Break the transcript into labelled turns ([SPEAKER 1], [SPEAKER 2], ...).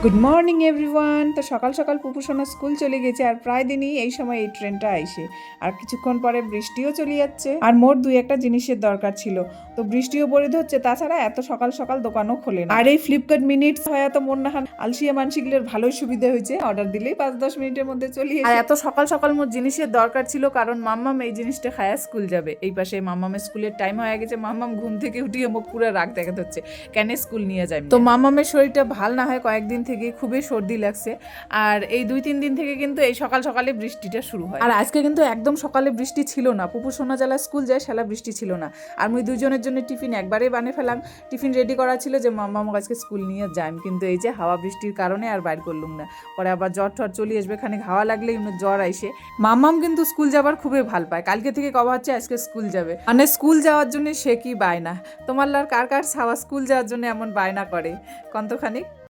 [SPEAKER 1] Good morning everyone. তো সকাল সকাল পুপু সোনা স্কুল চলে গেছে, আর প্রায় দিনই এই সময় এই ট্রেনটা আইসে। আর কিছুক্ষণ পরে বৃষ্টিও চলে যাচ্ছে, আর মোট দুই একটা জিনিসের দরকার ছিল, তো বৃষ্টিও পড়ে ধরছে। তাছাড়া এত সকাল সকাল দোকানও খোলে না। আর এই ফ্লিপকার্ট মিনিটস হয়তো মন না আলসিয়া মানসিকগুলোর ভালোই সুবিধা হয়েছে, অর্ডার দিলেই 5-10 মিনিটের মধ্যে চলে আসে। আর এত সকাল সকাল মোট জিনিসের দরকার ছিল কারণ মাম্মাম এই জিনিসটা খায়া স্কুল যাবে। এই পাশে মাম্মামের স্কুলের টাইম হয়ে গেছে, মাম্মাম ঘুম থেকে উঠিয়ে মুখ পুরো রাগ দেখাতে হচ্ছে, কেন স্কুল নিয়ে যায়। তো মাম্মামের শরীরটা ভাল না হয় কয়েকদিন থেকে, খুবই সর্দি লাগছে। আর এই 2-3 দিন থেকে কিন্তু এই সকাল সকালে বৃষ্টিটা শুরু হয়। আর আজকে কিন্তু একদম সকালে বৃষ্টি ছিল না। পুপু সোনা জেলা স্কুল যায়, সেলা বৃষ্টি ছিল না। আর মুই দুজনের জন্য টিফিন একবারে বানিয়ে ফেলাম। টিফিন রেডি করা ছিল যে মাম্মা আজকে স্কুল নিয়ে যাই, কিন্তু এই যে হাওয়া বৃষ্টির কারণে আর বাইর করলুম না। পরে আবার জ্বর ঠর চলে আসবে, খানিক হাওয়া লাগলেই জ্বর আইসে। মাম্মাম কিন্তু স্কুল যাবার খুবই ভাল পায়। কালকে থেকে কবা হচ্ছে আজকে স্কুল যাবে, মানে স্কুল যাওয়ার জন্য সে কি বায়না। তোমার কার কার ছাওয়া স্কুল যাওয়ার জন্য এমন বায়না করে কন্তখানিক।